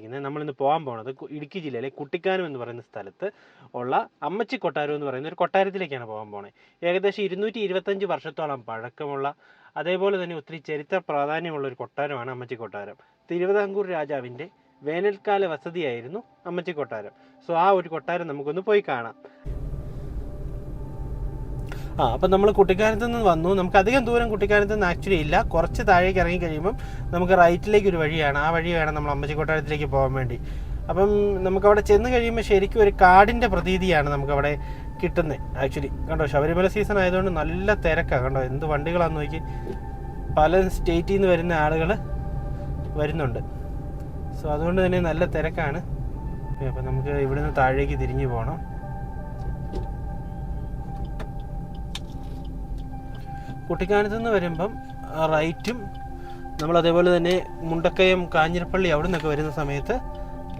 കാണിക്കുന്നത്. നമ്മളിന്ന് പോകാൻ പോകുന്നത് ഇടുക്കി ജില്ലയിലെ കുട്ടിക്കാനം എന്ന് പറയുന്ന സ്ഥലത്ത് ഉള്ള അമ്മച്ചി കൊട്ടാരം എന്ന് പറയുന്ന ഒരു കൊട്ടാരത്തിലേക്കാണ് പോകാൻ പോകുന്നത്. ഏകദേശം 225 വർഷത്തോളം പഴക്കമുള്ള, അതേപോലെ തന്നെ ഒത്തിരി ചരിത്ര പ്രാധാന്യമുള്ള ഒരു കൊട്ടാരമാണ് അമ്മച്ചി കൊട്ടാരം. തിരുവിതാംകൂർ രാജാവിൻ്റെ വേനൽക്കാല വസതിയായിരുന്നു അമ്മച്ചി കൊട്ടാരം. സോ ആ ഒരു കൊട്ടാരം നമുക്കൊന്ന് പോയി കാണാം. അപ്പം നമ്മൾ കുട്ടിക്കാനത്ത് നിന്ന് വന്നു. നമുക്ക് അധികം ദൂരം കുട്ടിക്കാനത്ത് നിന്ന് ആക്ച്വലി ഇല്ല. കുറച്ച് താഴേക്ക് ഇറങ്ങി കഴിയുമ്പം നമുക്ക് റൈറ്റിലേക്ക് ഒരു വഴിയാണ്. ആ വഴി വേണം നമ്മൾ അമ്മച്ചി കൊട്ടാരത്തിലേക്ക് പോകാൻ വേണ്ടി. അപ്പം നമുക്കവിടെ ചെന്ന് കഴിയുമ്പോൾ ശരിക്കും ഒരു കാടിൻ്റെ പ്രതീതിയാണ് നമുക്കവിടെ കിട്ടുന്നത്. ആക്ച്വലി കണ്ടോ, ശബരിമല സീസൺ ആയതുകൊണ്ട് നല്ല തിരക്കാണ്. കണ്ടോ എന്ത് വണ്ടികളാണെന്ന് നോക്കി. പല സ്റ്റേറ്റിൽ നിന്ന് വരുന്ന ആളുകൾ വരുന്നുണ്ട്. സോ അതുകൊണ്ട് തന്നെ നല്ല തിരക്കാണ്. അപ്പം നമുക്ക് ഇവിടുന്ന് താഴേക്ക് തിരിഞ്ഞു പോകണം. കുട്ടിക്കാനത്ത് നിന്ന് വരുമ്പം റൈറ്റും, നമ്മൾ അതേപോലെ തന്നെ മുണ്ടക്കയം കാഞ്ഞിരപ്പള്ളി അവിടെ നിന്നൊക്കെ വരുന്ന സമയത്ത്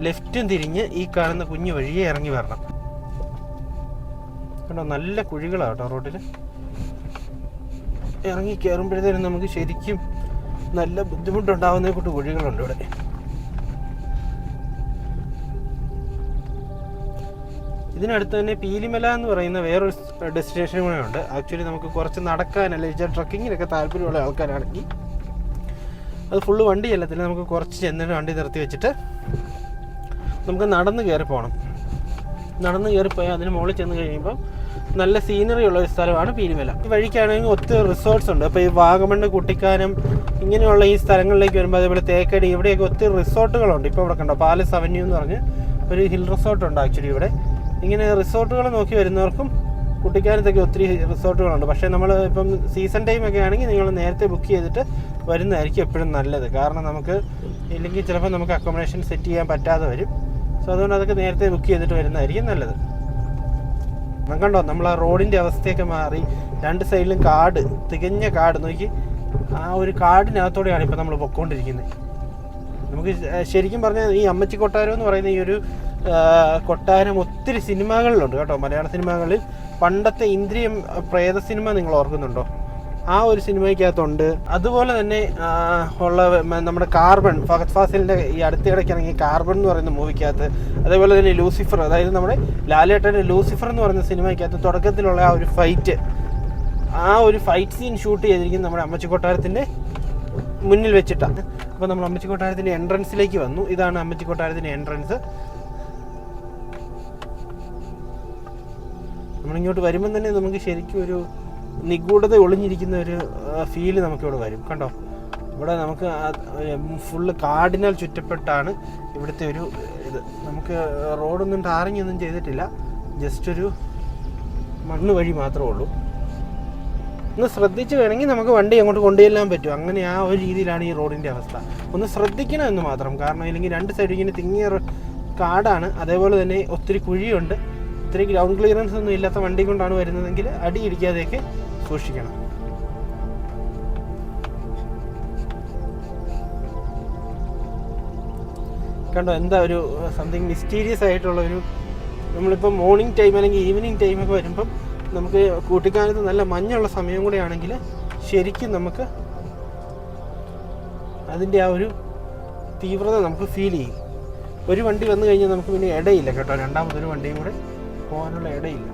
ലെഫ്റ്റും തിരിഞ്ഞ് ഈ കാണുന്ന കുഞ്ഞു വഴിയെ ഇറങ്ങി വരണം. കണ്ടോ നല്ല കുഴികളാണ് കേട്ടോ റോഡിൽ. ഇറങ്ങി കയറുമ്പോഴത്തേനും നമുക്ക് ശരിക്കും നല്ല ബുദ്ധിമുട്ടുണ്ടാവുന്ന കൂട്ട് കുഴികളുണ്ട് ഇവിടെ. ഇതിനടുത്ത് തന്നെ പീലിമല എന്ന് പറയുന്ന വേറൊരു ഡെസ്റ്റിനേഷൻ കൂടെ ഉണ്ട്. ആക്ച്വലി നമുക്ക് കുറച്ച് നടക്കാനല്ല ട്രക്കിങ്ങിനൊക്കെ താല്പര്യമുള്ള ആൾക്കാരാണെങ്കിൽ അത് ഫുള്ള് വണ്ടി ചെല്ലത്തില്ല. നമുക്ക് കുറച്ച് ചെന്നിട്ട് വണ്ടി നിർത്തി വെച്ചിട്ട് നമുക്ക് നടന്ന് കയറി പോകണം. നടന്ന് കയറിപ്പോയാൽ അതിന് മുകളിൽ ചെന്ന് കഴിയുമ്പോൾ നല്ല സീനറി ഉള്ള ഒരു സ്ഥലമാണ് പീലിമല. ഈ വഴിക്കാണെങ്കിൽ ഒത്തിരി റിസോർട്ട്സ് ഉണ്ട്. അപ്പോൾ ഈ വാഗമണ്ണ്, കുട്ടിക്കാനം ഇങ്ങനെയുള്ള ഈ സ്ഥലങ്ങളിലേക്ക് വരുമ്പോൾ, അതേപോലെ തേക്കടി, ഇവിടെയൊക്കെ ഒത്തിരി റിസോർട്ടുകളുണ്ട്. ഇപ്പോൾ ഇവിടെ കണ്ടോ പാലസ് അവന്യൂ എന്ന് പറഞ്ഞ് ഒരു ഹിൽ റിസോർട്ടുണ്ട്. ആക്ച്വലി ഇവിടെ ഇങ്ങനെ റിസോർട്ടുകൾ നോക്കി വരുന്നവർക്കും കുട്ടിക്കാനത്തൊക്കെ ഒത്തിരി റിസോർട്ടുകളുണ്ട്. പക്ഷേ നമ്മൾ ഇപ്പം സീസൺ ടൈമൊക്കെ ആണെങ്കിൽ നിങ്ങൾ നേരത്തെ ബുക്ക് ചെയ്തിട്ട് വരുന്നതായിരിക്കും എപ്പോഴും നല്ലത്. കാരണം നമുക്ക് ഇല്ലെങ്കിൽ ചിലപ്പോൾ നമുക്ക് അക്കോമഡേഷൻ സെറ്റ് ചെയ്യാൻ പറ്റാതെ വരും. സോ അതുകൊണ്ട് അതൊക്കെ നേരത്തെ ബുക്ക് ചെയ്തിട്ട് വരുന്നതായിരിക്കും നല്ലത്. കണ്ടോ നമ്മൾ ആ റോഡിൻ്റെ അവസ്ഥയൊക്കെ മാറി. രണ്ട് സൈഡിലും കാട്, തികഞ്ഞ കാട് നോക്കി. ആ ഒരു കാടിനകത്തോടെയാണ് ഇപ്പോൾ നമ്മൾ പൊയ്ക്കൊണ്ടിരിക്കുന്നത്. നമുക്ക് ശരിക്കും പറഞ്ഞാൽ ഈ അമ്മച്ചി കൊട്ടാരം എന്ന് പറയുന്ന ഈ ഒരു കൊട്ടാരം ഒത്തിരി സിനിമകളിലുണ്ട് കേട്ടോ. മലയാള സിനിമകളിൽ പണ്ടത്തെ ഇന്ദ്രിയം പ്രേത സിനിമ നിങ്ങൾ ഓർക്കുന്നുണ്ടോ? ആ ഒരു സിനിമയ്ക്കകത്തുണ്ട്. അതുപോലെ തന്നെ ഉള്ള നമ്മുടെ കാർബൺ, ഫഹദ് ഫാസിലിൻ്റെ ഈ അടുത്തിടയ്ക്ക് ഇറങ്ങിയ കാർബൺ എന്ന് പറയുന്ന മൂവിക്കകത്ത്, അതേപോലെ തന്നെ ലൂസിഫർ, അതായത് നമ്മുടെ ലാലേട്ടൻ്റെ ലൂസിഫർ എന്ന് പറയുന്ന സിനിമയ്ക്കകത്ത് തുടക്കത്തിലുള്ള ആ ഒരു ഫൈറ്റ്, ആ ഒരു ഫൈറ്റ് സീൻ ഷൂട്ട് ചെയ്തിരിക്കുന്നത് നമ്മുടെ അമ്മച്ചി കൊട്ടാരത്തിൻ്റെ മുന്നിൽ വെച്ചിട്ടാണ്. അപ്പോൾ നമ്മൾ അമ്മച്ചി കൊട്ടാരത്തിൻ്റെ എൻട്രൻസിലേക്ക് വന്നു. ഇതാണ് അമ്മച്ചി കൊട്ടാരത്തിൻ്റെ എൻട്രൻസ്. നമ്മളിങ്ങോട്ട് വരുമ്പം തന്നെ നമുക്ക് ശരിക്കും ഒരു നിഗൂഢത ഒളിഞ്ഞിരിക്കുന്ന ഒരു ഫീല് നമുക്കിവിടെ വരും. കണ്ടോ ഇവിടെ നമുക്ക് ഫുള്ള് കാടിനാൽ ചുറ്റപ്പെട്ടാണ് ഇവിടുത്തെ ഒരു ഇത്. നമുക്ക് റോഡൊന്നും ടാറിങ് ഒന്നും ചെയ്തിട്ടില്ല. ജസ്റ്റ് ഒരു മണ്ണ് വഴി മാത്രമേ ഉള്ളൂ. ഒന്ന് ശ്രദ്ധിച്ച് വേണമെങ്കിൽ നമുക്ക് വണ്ടി അങ്ങോട്ട് കൊണ്ടുചെല്ലാൻ പറ്റും. അങ്ങനെ ആ ഒരു രീതിയിലാണ് ഈ റോഡിൻ്റെ അവസ്ഥ. ഒന്ന് ശ്രദ്ധിക്കണം എന്ന് മാത്രം. കാരണം ഇല്ലെങ്കിൽ രണ്ട് സൈഡ് ഇങ്ങനെ തിങ്ങിയ കാടാണ്. അതേപോലെ തന്നെ ഒത്തിരി കുഴിയുണ്ട്. ഒത്തിരി ഗ്രൗണ്ട് ക്ലിയറൻസ് ഒന്നും ഇല്ലാത്ത വണ്ടി കൊണ്ടാണ് വരുന്നതെങ്കിൽ അടി ഇടിക്കാതെയൊക്കെ സൂക്ഷിക്കണം. കണ്ടോ എന്താ ഒരു സംതിങ് മിസ്റ്റീരിയസ് ആയിട്ടുള്ള ഒരു, നമ്മളിപ്പോൾ മോർണിംഗ് ടൈം അല്ലെങ്കിൽ ഈവനിങ് ടൈമൊക്കെ വരുമ്പം നമുക്ക് കുട്ടിക്കാനത്ത് നല്ല മഞ്ഞുള്ള സമയം കൂടെ ആണെങ്കിൽ ശരിക്കും നമുക്ക് അതിൻ്റെ ആ ഒരു തീവ്രത നമുക്ക് ഫീൽ ചെയ്യും. ഒരു വണ്ടി വന്നു കഴിഞ്ഞാൽ നമുക്ക് പിന്നെ ഇടയില്ല കേട്ടോ. രണ്ടാമതൊരു വണ്ടിയും കൂടെ പോകാനുള്ള ഇടയില്ല.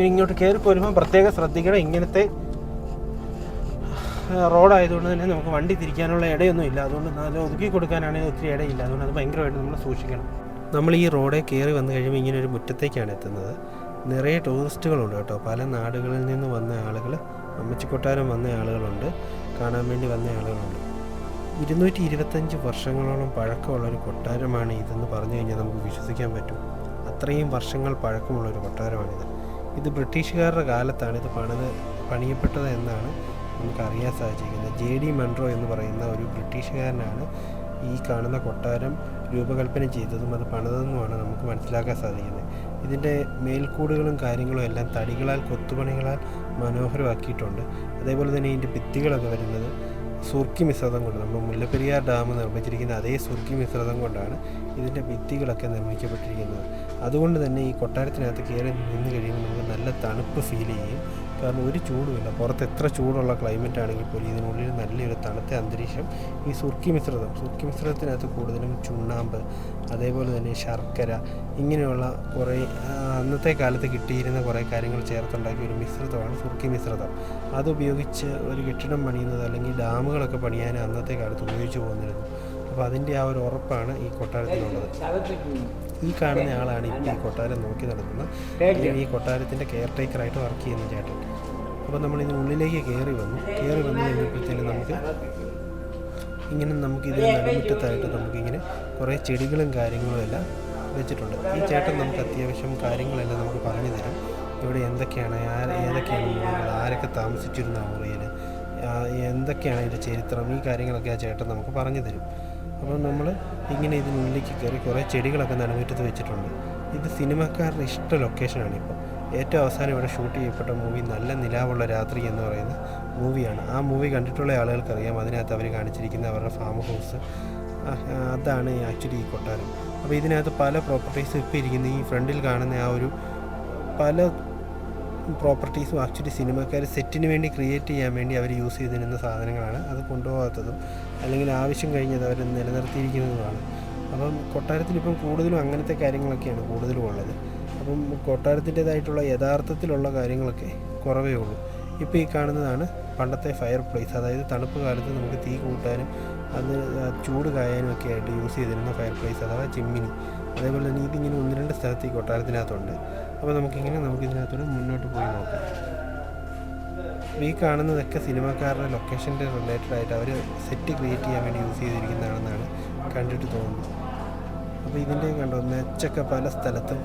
ഇങ്ങോട്ട് കയറി പോരുമ്പോൾ പ്രത്യേകം ശ്രദ്ധിക്കണം. ഇങ്ങനത്തെ റോഡായതുകൊണ്ട് തന്നെ നമുക്ക് വണ്ടി തിരിക്കാനുള്ള ഇടയൊന്നും ഇല്ല. അതുകൊണ്ട് നല്ല ഒതുക്കി കൊടുക്കാനാണെങ്കിൽ ഒത്തിരി ഇടയില്ല. അതുകൊണ്ട് അത് ഭയങ്കരമായിട്ട് നമ്മൾ സൂക്ഷിക്കണം. നമ്മൾ ഈ റോഡിൽ കയറി വന്നു കഴിയുമ്പോൾ ഇങ്ങനെ ഒരു മുറ്റത്തേക്കാണ് എത്തുന്നത്. നിറയെ ടൂറിസ്റ്റുകളുണ്ട് കേട്ടോ. പല നാടുകളിൽ നിന്ന് വന്ന ആളുകൾ, അമ്മച്ചിക്കൊട്ടാരം വന്ന ആളുകളുണ്ട്, കാണാൻ വേണ്ടി വന്ന ആളുകളുണ്ട്. 225 വർഷങ്ങളോളം പഴക്കമുള്ളൊരു കൊട്ടാരമാണ് ഇതെന്ന് പറഞ്ഞു കഴിഞ്ഞാൽ നമുക്ക് വിശ്വസിക്കാൻ പറ്റും. അത്രയും വർഷങ്ങൾ പഴക്കമുള്ളൊരു കൊട്ടാരമാണിത്. ഇത് ബ്രിട്ടീഷുകാരുടെ കാലത്താണ് ഇത് പണിയപ്പെട്ടത് എന്നാണ് നമുക്കറിയാൻ സാധിച്ചിരിക്കുന്നത്. JD മൺറോ എന്ന് പറയുന്ന ഒരു ബ്രിട്ടീഷുകാരനാണ് ഈ കാണുന്ന കൊട്ടാരം രൂപകൽപ്പന ചെയ്തതും അത് പണിതെന്നുമാണ് നമുക്ക് മനസ്സിലാക്കാൻ സാധിക്കുന്നത്. ഇതിൻ്റെ മേൽക്കൂടുകളും കാര്യങ്ങളും എല്ലാം തടികളാൽ കൊത്തുപണികളാൽ മനോഹരമാക്കിയിട്ടുണ്ട്. അതേപോലെ തന്നെ ഇതിൻ്റെ ഭിത്തികളൊക്കെ വരുന്നത് സുർക്കി മിശ്രിതം കൊണ്ട്, നമ്മൾ മുല്ലപ്പെരിയാർ ഡാം നിർമ്മിച്ചിരിക്കുന്ന അതേ സുർക്കി മിശ്രിതം കൊണ്ടാണ് ഇതിൻ്റെ ഭിത്തികളൊക്കെ നിർമ്മിക്കപ്പെട്ടിരിക്കുന്നത്. അതുകൊണ്ട് തന്നെ ഈ കൊട്ടാരത്തിനകത്ത് കയറി നിന്ന് കഴിയുമ്പോൾ നമുക്ക് നല്ല തണുപ്പ് ഫീൽ ചെയ്യും. കാരണം ഒരു ചൂടുമില്ല. പുറത്ത് എത്ര ചൂടുള്ള ക്ലൈമറ്റ് ആണെങ്കിൽ പോലും ഇതിനുള്ളിൽ നല്ലൊരു തണുത്ത അന്തരീക്ഷം. ഈ സുർക്കി മിശ്രിതത്തിനകത്ത് കൂടുതലും ചുണ്ണാമ്പ്, അതേപോലെ തന്നെ ശർക്കര, ഇങ്ങനെയുള്ള കുറേ അന്നത്തെ കാലത്ത് കിട്ടിയിരുന്ന കുറേ കാര്യങ്ങൾ ചേർത്തുണ്ടാക്കിയ ഒരു മിശ്രിതമാണ് സുർക്കി മിശ്രിതം. അതുപയോഗിച്ച് ഒരു കെട്ടിടം പണിയുന്നത് അല്ലെങ്കിൽ ഡാമുകളൊക്കെ പണിയാൻ അന്നത്തെ കാലത്ത് ഉപയോഗിച്ച് പോകുന്നിരുന്നു. അപ്പോൾ അതിൻ്റെ ആ ഒരു ഉറപ്പാണ് ഈ കൊട്ടാരത്തിനുള്ളത്. ഈ കാണുന്ന ആളാണ് ഇപ്പോൾ ഈ കൊട്ടാരം നോക്കി നടത്തുന്നത്. ഈ കൊട്ടാരത്തിൻ്റെ കെയർ ടേക്കറായിട്ട് വർക്ക് ചെയ്യുന്ന ചേട്ടൻ. അപ്പോൾ നമ്മൾ ഇതിനുള്ളിലേക്ക് കയറി വന്നു കഴിഞ്ഞപ്പോഴത്തേനും നമുക്കിതിന് നടുമുറ്റത്തായിട്ട് നമുക്കിങ്ങനെ കുറേ ചെടികളും കാര്യങ്ങളും എല്ലാം വെച്ചിട്ടുണ്ട്. ഈ ചേട്ടൻ നമുക്ക് അത്യാവശ്യം കാര്യങ്ങളെല്ലാം നമുക്ക് പറഞ്ഞു തരും. ഇവിടെ എന്തൊക്കെയാണ്, ഏതൊക്കെയാണ് മുറികൾ, ആരൊക്കെ താമസിച്ചിരുന്ന ആ മുറിയിൽ, എന്തൊക്കെയാണ് അതിൻ്റെ ചരിത്രം, ഈ കാര്യങ്ങളൊക്കെ ആ ചേട്ടൻ നമുക്ക് പറഞ്ഞു തരും. അപ്പോൾ നമ്മൾ ഇങ്ങനെ ഇതിനുള്ളിലേക്ക് കയറി കുറേ ചെടികളൊക്കെ നടുമുറ്റത്ത് വെച്ചിട്ടുണ്ട്. ഇത് സിനിമക്കാരുടെ ഇഷ്ട ലൊക്കേഷനാണ്. ഇപ്പോൾ ഏറ്റവും അവസാനം ഇവിടെ ഷൂട്ട് ചെയ്യപ്പെട്ട മൂവി നല്ല നിലാവുള്ള രാത്രി എന്ന് പറയുന്ന മൂവിയാണ്. ആ മൂവി കണ്ടിട്ടുള്ള ആളുകൾക്കറിയാം. അതിനകത്ത് അവർ കാണിച്ചിരിക്കുന്ന അവരുടെ ഫാം ഹൗസ്, അതാണ് ആക്ച്വലി ഈ കൊട്ടാരം. അപ്പോൾ ഇതിനകത്ത് പല പ്രോപ്പർട്ടീസും ഇപ്പോൾ ഇരിക്കുന്ന ഈ ഫ്രണ്ടിൽ കാണുന്ന ആ ഒരു പല പ്രോപ്പർട്ടീസും ആക്ച്വലി സിനിമക്കാർ സെറ്റിന് വേണ്ടി ക്രിയേറ്റ് ചെയ്യാൻ വേണ്ടി അവർ യൂസ് ചെയ്തിരുന്ന സാധനങ്ങളാണ്. അത് കൊണ്ടുപോകാത്തതും അല്ലെങ്കിൽ ആവശ്യം കഴിഞ്ഞത് അവർ നിലനിർത്തിയിരിക്കുന്നതുമാണ്. അപ്പം കൊട്ടാരത്തിലിപ്പം കൂടുതലും അങ്ങനത്തെ കാര്യങ്ങളൊക്കെയാണ് കൂടുതലും ഉള്ളത്. അപ്പം കൊട്ടാരത്തിൻ്റേതായിട്ടുള്ള യഥാർത്ഥത്തിലുള്ള കാര്യങ്ങളൊക്കെ കുറവേ ഉള്ളൂ. ഇപ്പോൾ ഈ കാണുന്നതാണ് പണ്ടത്തെ ഫയർ പ്ലേസ്, അതായത് തണുപ്പ് കാലത്ത് നമുക്ക് തീ കൂട്ടാനും അത് ചൂട് കായാനും ഒക്കെ ആയിട്ട് യൂസ് ചെയ്തിരുന്ന ഫയർ പ്ലേസ് അഥവാ ചിമ്മിനി. അതേപോലെ തന്നെ ഇതിങ്ങനെ 1-2 സ്ഥലത്ത് ഈ കൊട്ടാരത്തിനകത്തുണ്ട്. അപ്പോൾ നമുക്കിതിനകത്തോടെ മുന്നോട്ട് പോയി നോക്കാം. ഈ കാണുന്നതൊക്കെ സിനിമക്കാരുടെ ലൊക്കേഷൻ്റെ റിലേറ്റഡ് ആയിട്ട് അവർ സെറ്റ് ക്രിയേറ്റ് ചെയ്യാൻ വേണ്ടി യൂസ് ചെയ്തിരിക്കുന്നതാണെന്നാണ് കണ്ടിട്ട് തോന്നുന്നത്. അപ്പോൾ ഇതിൻ്റെ കണ്ടോ നെച്ചൊക്കെ പല സ്ഥലത്തും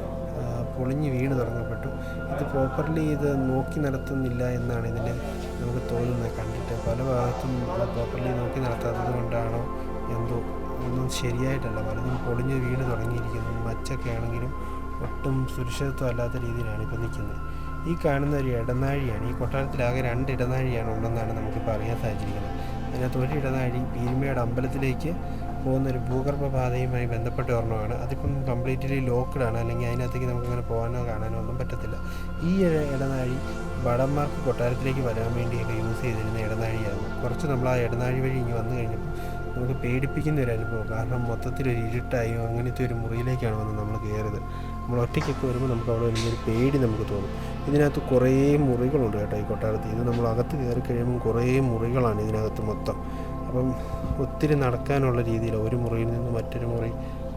പൊളിഞ്ഞ് വീണ് തുടങ്ങപ്പെട്ടു. ഇത് പ്രോപ്പർലി ഇത് നോക്കി നടത്തുന്നില്ല എന്നാണ് ഇതിന് നമുക്ക് തോന്നുന്നത്. കണ്ടിട്ട് പല ഭാഗത്തും പ്രോപ്പർലി നോക്കി നടത്താത്തത് കൊണ്ടാണോ എന്തോ ഒന്നും ശരിയായിട്ടല്ല, പലതും പൊളിഞ്ഞ് വീണ് തുടങ്ങിയിരിക്കുന്നു. മച്ചൊക്കെ ആണെങ്കിലും ഒട്ടും സുരക്ഷിതത്വം അല്ലാത്ത രീതിയിലാണ് ഇപ്പോൾ നിൽക്കുന്നത്. ഈ കാണുന്ന ഒരു ഇടനാഴിയാണ്. ഈ കൊട്ടാരത്തിലാകെ 2 ഇടനാഴിയാണ് ഉണ്ടെന്നാണ് നമുക്കിപ്പോൾ അറിയാൻ സാധിച്ചിരിക്കുന്നത്. അതിനകത്ത് ഒരു ഇടനാഴി പീരുമേട് അമ്പലത്തിലേക്ക് പോകുന്നൊരു ഭൂഗർഭ പാതയുമായി ബന്ധപ്പെട്ട ഒരെണ്ണമാണ്. അതിപ്പം കംപ്ലീറ്റ്ലി ലോക്ക്ഡാണ്, അല്ലെങ്കിൽ അതിനകത്തേക്ക് നമുക്കങ്ങനെ പോകാനോ കാണാനോ ഒന്നും പറ്റത്തില്ല. ഈ ഇടനാഴി ഭടന്മാർക്ക് കൊട്ടാരത്തിലേക്ക് വരാൻ വേണ്ടിയൊക്കെ യൂസ് ചെയ്തിരുന്ന ഇടനാഴിയായിരുന്നു. കുറച്ച് നമ്മൾ ആ ഇടനാഴി വഴി ഇങ്ങനെ വന്നു കഴിഞ്ഞപ്പോൾ നമുക്ക് പേടിപ്പിക്കുന്ന ഒരു അനുഭവം. കാരണം മൊത്തത്തിലൊരു ഇരുട്ടായോ അങ്ങനത്തെ ഒരു മുറിയിലേക്കാണ് വന്ന് നമ്മൾ കയറിയത്. നമ്മൾ ഒറ്റയ്ക്കൊക്കെ വരുമ്പോൾ നമുക്ക് അവിടെ വലിയൊരു പേടി നമുക്ക് തോന്നും. ഇതിനകത്ത് കുറേ മുറികളുണ്ട് കേട്ടോ ഈ കൊട്ടാരത്തിൽ. ഇത് നമ്മൾ അകത്ത് കയറി കഴിയുമ്പോൾ കുറേ മുറികളാണ് ഇതിനകത്ത് മൊത്തം. അപ്പം ഒത്തിരി നടക്കാനുള്ള രീതിയിൽ ഒരു മുറിയിൽ നിന്ന് മറ്റൊരു മുറി,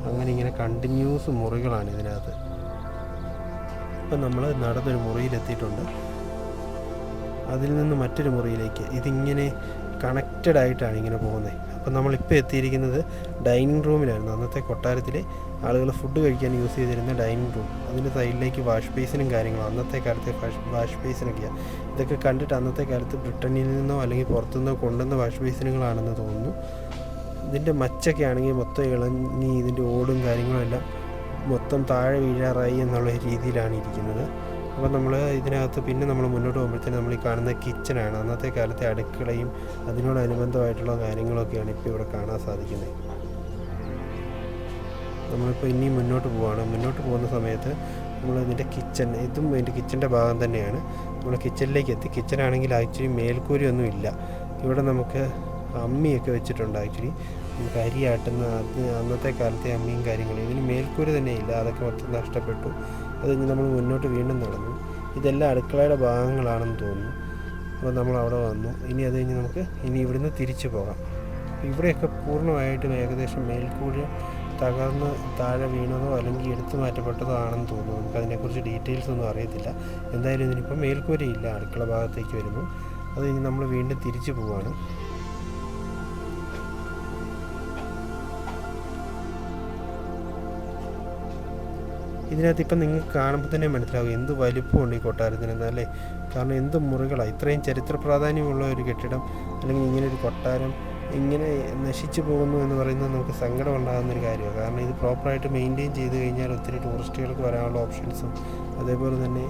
അങ്ങനെ ഇങ്ങനെ കണ്ടിന്യൂസ് മുറികളാണ് ഇതിനകത്ത്. ഇപ്പം നമ്മൾ നടന്നൊരു മുറിയിലെത്തിയിട്ടുണ്ട്. അതിൽ നിന്ന് മറ്റൊരു മുറിയിലേക്ക് ഇതിങ്ങനെ കണക്റ്റഡ് ആയിട്ടാണ് ഇങ്ങനെ പോകുന്നത്. അപ്പം നമ്മളിപ്പോൾ എത്തിയിരിക്കുന്നത് ഡൈനിങ് റൂമിലായിരുന്നു. അന്നത്തെ കൊട്ടാരത്തിലെ ആളുകൾ ഫുഡ് കഴിക്കാൻ യൂസ് ചെയ്തിരുന്ന ഡൈനിങ് റൂം. അതിൻ്റെ സൈഡിലേക്ക് വാഷ് ബേസിനും കാര്യങ്ങളും അന്നത്തെ കാലത്തെ വാഷ് ബേസിനൊക്കെയാണ്. ഇതൊക്കെ കണ്ടിട്ട് അന്നത്തെ കാലത്ത് ബ്രിട്ടനിൽ നിന്നോ അല്ലെങ്കിൽ പുറത്തുനിന്നോ കൊണ്ടുവന്ന വാഷ് ബേസിനുകളാണെന്ന് തോന്നുന്നു. ഇതിൻ്റെ മച്ചൊക്കെ ആണെങ്കിൽ മൊത്തം ഇളങ്ങി ഇതിൻ്റെ ഓടും കാര്യങ്ങളും എല്ലാം മൊത്തം താഴെ വീഴാറായി എന്നുള്ള രീതിയിലാണ് ഇരിക്കുന്നത്. അപ്പോൾ നമ്മൾ ഇതിനകത്ത് പിന്നെ നമ്മൾ മുന്നോട്ട് പോകുമ്പോഴത്തേനും നമ്മൾ ഈ കാണുന്ന കിച്ചനാണ്. അന്നത്തെ കാലത്തെ അടുക്കളയും അതിനോടനുബന്ധമായിട്ടുള്ള കാര്യങ്ങളൊക്കെയാണ് ഇപ്പോൾ ഇവിടെ കാണാൻ സാധിക്കുന്നത്. നമ്മളിപ്പോൾ ഇനിയും മുന്നോട്ട് പോവുകയാണ്. മുന്നോട്ട് പോകുന്ന സമയത്ത് നമ്മൾ ഇതിൻ്റെ കിച്ചൺ, ഇതും ഇതിൻ്റെ കിച്ചൻ്റെ ഭാഗം തന്നെയാണ്. നമ്മൾ കിച്ചണിലേക്ക് എത്തി. കിച്ചനാണെങ്കിൽ ആക്ച്വലി മേൽക്കൂരയൊന്നും ഇല്ല. ഇവിടെ നമുക്ക് അമ്മിയൊക്കെ വെച്ചിട്ടുണ്ട്. ആക്ച്വലി നമുക്ക് അരി ആട്ടുന്ന അന്നത്തെ കാലത്തെ അമ്മിയും കാര്യങ്ങളും. ഇതിന് മേൽക്കൂര തന്നെ ഇല്ല, അതൊക്കെ മൊത്തം നഷ്ടപ്പെട്ടു. അത് കഴിഞ്ഞ് നമ്മൾ മുന്നോട്ട് വീണ്ടും നടന്നു. ഇതെല്ലാം അടുക്കളയുടെ ഭാഗങ്ങളാണെന്ന് തോന്നുന്നു. അപ്പോൾ നമ്മൾ അവിടെ വന്നു. ഇനി അത് കഴിഞ്ഞ് നമുക്ക് ഇവിടുന്ന് തിരിച്ചു പോകാം. ഇവിടെയൊക്കെ പൂർണ്ണമായിട്ടും ഏകദേശം മേൽക്കൂര തകർന്ന് താഴെ വീണതോ അല്ലെങ്കിൽ എടുത്തു മാറ്റപ്പെട്ടതോ ആണെന്ന് തോന്നുന്നു. നമുക്കതിനെക്കുറിച്ച് ഡീറ്റെയിൽസ് ഒന്നും അറിയത്തില്ല. എന്തായാലും ഇതിനിപ്പോൾ മേൽക്കൂരയില്ല, അടുക്കള ഭാഗത്തേക്ക് വരുന്നു. അത് കഴിഞ്ഞ് നമ്മൾ വീണ്ടും തിരിച്ചു പോവുകയാണ്. ഇതിനകത്ത് ഇപ്പം നിങ്ങൾക്ക് കാണുമ്പോൾ തന്നെ മനസ്സിലാവും എന്ത് വലിപ്പമുണ്ട് ഈ കൊട്ടാരത്തിന്. അല്ലേ കാരണം എന്ത് മുറികളാണ്, ഇത്രയും ചരിത്ര പ്രാധാന്യമുള്ള ഒരു കെട്ടിടം അല്ലെങ്കിൽ ഇങ്ങനൊരു കൊട്ടാരം ഇങ്ങനെ നശിച്ചു പോകുന്നു എന്ന് പറയുന്നത് നമുക്ക് സങ്കടം ഉണ്ടാകുന്നൊരു കാര്യമാണ്. കാരണം ഇത് പ്രോപ്പറായിട്ട് മെയിൻറ്റെയിൻ ചെയ്ത് കഴിഞ്ഞാൽ ഒത്തിരി ടൂറിസ്റ്റുകൾക്ക് വരാനുള്ള ഓപ്ഷൻസും, അതേപോലെ തന്നെ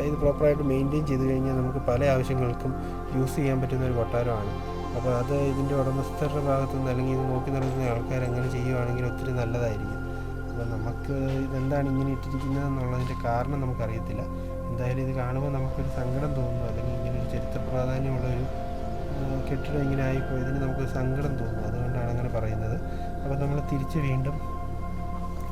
ഇത് പ്രോപ്പറായിട്ട് മെയിൻറ്റെയിൻ ചെയ്ത് കഴിഞ്ഞാൽ നമുക്ക് പല ആവശ്യങ്ങൾക്കും യൂസ് ചെയ്യാൻ പറ്റുന്ന ഒരു കൊട്ടാരമാണ്. അപ്പോൾ അത് ഇതിൻ്റെ ഉടമസ്ഥരുടെ ഭാഗത്തുനിന്ന് അല്ലെങ്കിൽ ഇത് നോക്കി നടത്തുന്ന ആൾക്കാർ അങ്ങനെ ചെയ്യുവാണെങ്കിൽ ഒത്തിരി നല്ലതായിരിക്കും. അപ്പോൾ നമുക്ക് ഇതെന്താണ് ഇങ്ങനെ ഇട്ടിരിക്കുന്നത് എന്നുള്ളതിൻ്റെ കാരണം നമുക്കറിയത്തില്ല. എന്തായാലും ഇത് കാണുമ്പോൾ നമുക്കൊരു സങ്കടം തോന്നുന്നു, അല്ലെങ്കിൽ ഇങ്ങനെ ഒരു ചരിത്ര പ്രാധാന്യമുള്ളൊരു കെട്ടിടം ഇങ്ങനെ ആയിപ്പോയതിന് നമുക്കൊരു സങ്കടം തോന്നുന്നു. അതുകൊണ്ടാണ് അങ്ങനെ പറയുന്നത്. അപ്പോൾ നമ്മൾ തിരിച്ച് വീണ്ടും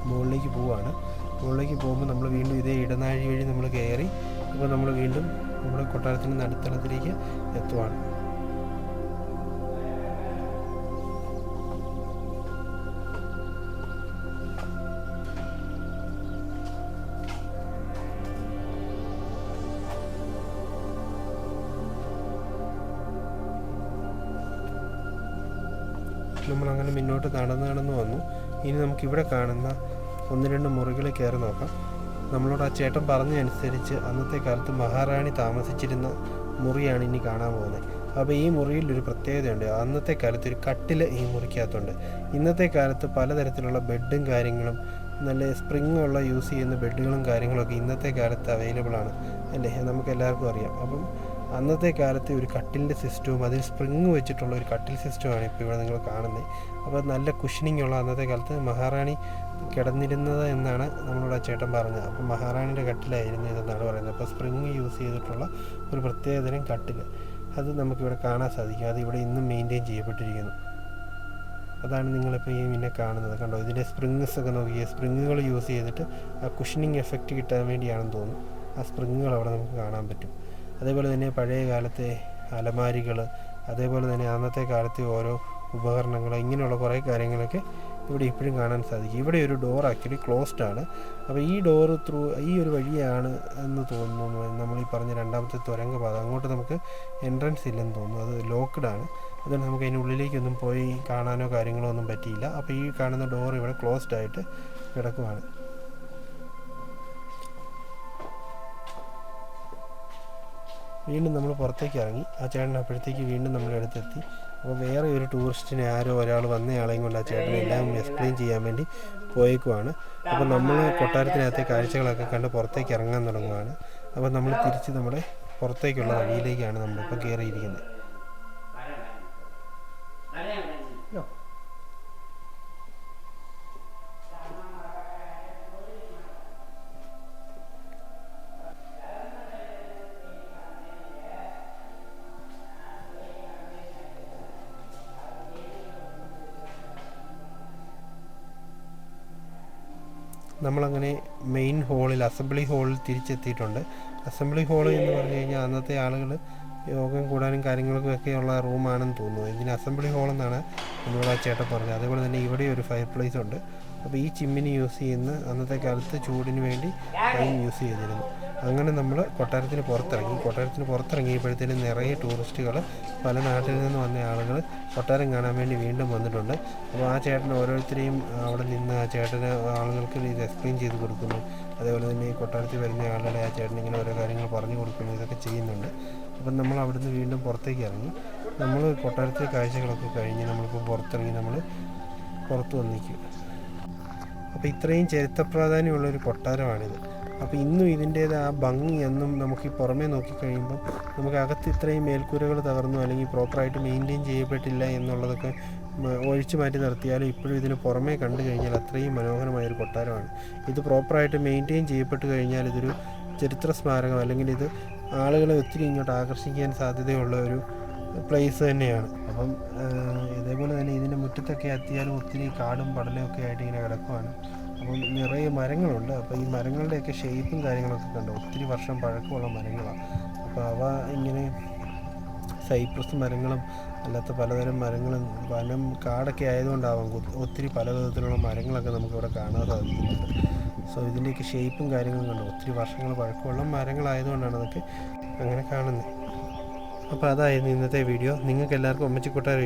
മുകളിലേക്ക് പോവുകയാണ്. മുകളിലേക്ക് പോകുമ്പോൾ നമ്മൾ വീണ്ടും ഇതേ ഇടനാഴി വഴി നമ്മൾ കയറി ഇപ്പോൾ നമ്മൾ വീണ്ടും നമ്മുടെ കൊട്ടാരത്തിൻ്റെ നടുത്തളത്തിലേക്ക് എത്തുവാണ്. നമ്മളങ്ങനെ മുന്നോട്ട് നടന്ന് വന്നു. ഇനി നമുക്കിവിടെ കാണുന്ന 1-2 മുറികളിൽ കയറി നോക്കാം. നമ്മളോട് ആ ചേട്ടൻ പറഞ്ഞതനുസരിച്ച് അന്നത്തെ കാലത്ത് മഹാറാണി താമസിച്ചിരുന്ന മുറിയാണ് ഇനി കാണാൻ പോകുന്നത്. അപ്പോൾ ഈ മുറിയിലൊരു പ്രത്യേകതയുണ്ട്. അന്നത്തെ കാലത്ത് ഒരു കട്ടിൽ ഈ മുറിക്കകത്തുണ്ട്. ഇന്നത്തെ കാലത്ത് പലതരത്തിലുള്ള ബെഡും കാര്യങ്ങളും നല്ല സ്പ്രിങ്ങുള്ള യൂസ് ചെയ്യുന്ന ബെഡുകളും കാര്യങ്ങളൊക്കെ ഇന്നത്തെ കാലത്ത് അവൈലബിൾ ആണ് അല്ലേ, നമുക്ക് എല്ലാവർക്കും അറിയാം. അപ്പം അന്നത്തെ കാലത്തെ ഒരു കട്ടിലിൻ്റെ സിസ്റ്റവും അതിൽ സ്പ്രിങ് വെച്ചിട്ടുള്ള ഒരു കട്ടിൽ സിസ്റ്റമാണ് ഇപ്പോൾ ഇവിടെ നിങ്ങൾ കാണുന്നത്. അപ്പോൾ നല്ല കുഷനിങ് ഉള്ള അന്നത്തെ കാലത്ത് മഹാറാണി കിടന്നിരുന്നത് എന്നാണ് നമ്മളോട് ആ ചേട്ടൻ പറഞ്ഞത്. അപ്പോൾ മഹാറാണിയുടെ കട്ടിലായിരുന്നു ഇതെന്നാണ് പറയുന്നത്. അപ്പോൾ സ്പ്രിങ് യൂസ് ചെയ്തിട്ടുള്ള ഒരു പ്രത്യേകതരം കട്ടിൽ അത് നമുക്കിവിടെ കാണാൻ സാധിക്കും. അത് ഇവിടെ ഇന്നും മെയിൻറ്റെയിൻ ചെയ്യപ്പെട്ടിരിക്കുന്നു. അതാണ് നിങ്ങളിപ്പോൾ ഈ പിന്നെ കാണുന്നത്. കണ്ടോ, ഇതിൻ്റെ സ്പ്രിങ്സ് ഒക്കെ നോക്കിയ സ്പ്രിങ്ങുകൾ യൂസ് ചെയ്തിട്ട് ആ കുഷനിങ് എഫക്റ്റ് കിട്ടാൻ വേണ്ടിയാണെന്ന് തോന്നുന്നു ആ സ്പ്രിങ്ങുകൾ അവിടെ നമുക്ക് കാണാൻ പറ്റും. അതേപോലെ തന്നെ പഴയ കാലത്തെ അലമാരികൾ, അതേപോലെ തന്നെ അന്നത്തെ കാലത്തെ ഓരോ ഉപകരണങ്ങൾ, ഇങ്ങനെയുള്ള കുറേ കാര്യങ്ങളൊക്കെ ഇവിടെ ഇപ്പോഴും കാണാൻ സാധിക്കും. ഇവിടെ ഒരു ഡോർ ആക്ച്വലി ക്ലോസ്ഡ് ആണ്. അപ്പോൾ ഈ ഡോർ ഈ ഒരു വഴിയാണ് എന്ന് തോന്നുന്നു നമ്മൾ ഈ പറഞ്ഞ രണ്ടാമത്തെ തുരങ്കപാത. അങ്ങോട്ട് നമുക്ക് എൻട്രൻസ് ഇല്ലെന്ന് തോന്നുന്നു, അത് ലോക്ക്ഡ് ആണ്. അതുകൊണ്ട് നമുക്ക് അതിൻ്റെ ഉള്ളിലേക്കൊന്നും പോയി കാണാനോ കാര്യങ്ങളോ ഒന്നും പറ്റിയില്ല. അപ്പോൾ ഈ കാണുന്ന ഡോർ ഇവിടെ ക്ലോസ്ഡ് ആയിട്ട് കിടക്കുവാണ്. വീണ്ടും നമ്മൾ പുറത്തേക്ക് ഇറങ്ങി. ആ ചേട്ടൻ അപ്പോഴത്തേക്ക് വീണ്ടും നമ്മുടെ അടുത്തെത്തി. അപ്പോൾ വേറെ ഒരു ടൂറിസ്റ്റിനെ ഒരാൾ വന്നയാളെയും കൊണ്ട് ആ ചേട്ടനെ എല്ലാം എക്സ്പ്ലെയിൻ ചെയ്യാൻ വേണ്ടി പോയേക്കുവാണ്. അപ്പോൾ നമ്മൾ കൊട്ടാരത്തിനകത്തെ കാഴ്ചകളൊക്കെ കണ്ട് പുറത്തേക്ക് ഇറങ്ങാൻ തുടങ്ങുകയാണ്. അപ്പോൾ നമ്മൾ തിരിച്ച് നമ്മുടെ പുറത്തേക്കുള്ള വഴിയിലേക്കാണ് നമ്മളിപ്പോൾ കയറിയിരിക്കുന്നത്. നമ്മളങ്ങനെ മെയിൻ ഹോളിൽ, അസംബ്ലി ഹോളിൽ തിരിച്ചെത്തിയിട്ടുണ്ട്. അസംബ്ലി ഹോൾ എന്ന് പറഞ്ഞു കഴിഞ്ഞാൽ അന്നത്തെ ആളുകൾ യോഗം കൂടാനും കാര്യങ്ങൾക്കും ഒക്കെയുള്ള റൂമാണെന്ന് തോന്നുന്നു. ഇതിന് അസംബ്ലി ഹോൾ എന്നാണ് നമ്മളോട് ആ ചേട്ടൻ പറഞ്ഞത്. അതേപോലെ തന്നെ ഇവിടെ ഒരു ഫയർ പ്ലേസ് ഉണ്ട്. അപ്പോൾ ഈ ചിമ്മിനി യൂസ് ചെയ്യുന്ന അന്നത്തെ കാലത്ത് ചൂടിന് വേണ്ടി ടൈം യൂസ് ചെയ്തിരുന്നു. അങ്ങനെ നമ്മൾ കൊട്ടാരത്തിന് പുറത്തിറങ്ങിയപ്പോഴത്തേനും നിറയെ ടൂറിസ്റ്റുകൾ, പല നാട്ടിൽ നിന്ന് വന്ന ആളുകൾ കൊട്ടാരം കാണാൻ വേണ്ടി വീണ്ടും വന്നിട്ടുണ്ട്. അപ്പോൾ ആ ചേട്ടൻ ഓരോരുത്തരെയും അവിടെ നിന്ന് ആ ചേട്ടന് ആളുകൾക്ക് ഇത് എക്സ്പ്ലെയിൻ ചെയ്ത് കൊടുക്കുന്നു. അതേപോലെ തന്നെ കൊട്ടാരത്തിൽ വരുന്ന ആളുകളെ ആ ചേട്ടൻ ഇങ്ങനെ ഓരോ കാര്യങ്ങൾ പറഞ്ഞു കൊടുക്കുന്നു. ഇതൊക്കെ ചെയ്യുന്നുണ്ട്. അപ്പം നമ്മൾ അവിടുന്ന് വീണ്ടും പുറത്തേക്ക് ഇറങ്ങി. നമ്മൾ കൊട്ടാരത്തിലെ കാഴ്ചകളൊക്കെ കഴിഞ്ഞ് നമ്മളിപ്പോൾ പുറത്തിറങ്ങി നമ്മൾ പുറത്ത് വന്നിരിക്കും. അപ്പോൾ ഇത്രയും ചരിത്ര പ്രാധാന്യമുള്ളൊരു കൊട്ടാരമാണിത്. അപ്പോൾ ഇന്നും ഇതിൻ്റേത് ആ ഭംഗി എന്നും നമുക്ക് ഈ പുറമേ നോക്കിക്കഴിയുമ്പം നമുക്ക് അകത്ത് ഇത്രയും മേൽക്കൂരകൾ തകർന്നു അല്ലെങ്കിൽ പ്രോപ്പറായിട്ട് മെയിൻറ്റെയിൻ ചെയ്യപ്പെട്ടില്ല എന്നുള്ളതൊക്കെ ഒഴിച്ചു മാറ്റി നിർത്തിയാലും ഇപ്പോഴും ഇതിന് പുറമേ കണ്ടു കഴിഞ്ഞാൽ അത്രയും മനോഹരമായൊരു കൊട്ടാരമാണ്. ഇത് പ്രോപ്പറായിട്ട് മെയിൻറ്റെയിൻ ചെയ്യപ്പെട്ട് കഴിഞ്ഞാൽ ഇതൊരു ചരിത്ര സ്മാരകം, അല്ലെങ്കിൽ ഇത് ആളുകളെ ഒത്തിരി ഇങ്ങോട്ട് ആകർഷിക്കാൻ സാധ്യതയുള്ള ഒരു പ്ലേസ് തന്നെയാണ്. അപ്പം ഇതേപോലെ തന്നെ ഇതിൻ്റെ മുറ്റത്തൊക്കെ എത്തിയാലും ഒത്തിരി കാടും പടലൊക്കെ ആയിട്ട് ഇങ്ങനെ കിടക്കുവാണ്. അപ്പം നിറയെ മരങ്ങളുണ്ട്. അപ്പോൾ ഈ മരങ്ങളുടെയൊക്കെ ഷേപ്പും കാര്യങ്ങളൊക്കെ കണ്ടു, ഒത്തിരി വർഷം പഴക്കമുള്ള മരങ്ങളാണ്. അപ്പോൾ അവ ഇങ്ങനെ സൈപ്രസ് മരങ്ങളും അല്ലാത്ത പലതരം മരങ്ങളും വനം കാടൊക്കെ ആയതുകൊണ്ടാവാം ഒത്തിരി പല വിധത്തിലുള്ള മരങ്ങളൊക്കെ നമുക്കിവിടെ കാണാൻ സാധിക്കുന്നുണ്ട്. സോ ഇതിൻ്റെയൊക്കെ ഷേപ്പും കാര്യങ്ങളും കണ്ടു, ഒത്തിരി വർഷങ്ങൾ പഴക്കമുള്ള മരങ്ങളായതുകൊണ്ടാണ് അതൊക്കെ അങ്ങനെ കാണുന്നത്. അപ്പോൾ അതായിരുന്നു ഇന്നത്തെ വീഡിയോ. നിങ്ങൾക്ക് എല്ലാവർക്കും അമ്മച്ചിക്കൊട്ടാരം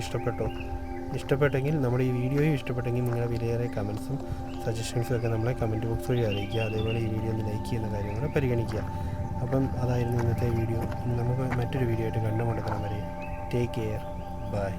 ഇഷ്ടപ്പെട്ടെങ്കിൽ നമ്മുടെ ഈ വീഡിയോയും ഇഷ്ടപ്പെട്ടെങ്കിൽ നിങ്ങളുടെ വിലയേറെ കമൻസും സജഷൻസും ഒക്കെ നമ്മളെ കമൻറ്റ് ബോക്സ് വഴി അറിയിക്കുക. അതേപോലെ ഈ വീഡിയോ ഒന്ന് ലൈക്ക് ചെയ്യുന്ന കാര്യങ്ങൾ പരിഗണിക്കുക. അപ്പം അതായിരുന്നു ഇന്നത്തെ വീഡിയോ. നമുക്ക് മറ്റൊരു വീഡിയോ ആയിട്ട് കണ്ടുമുട്ടുന്ന വരെ ടേക്ക് കെയർ, ബൈ.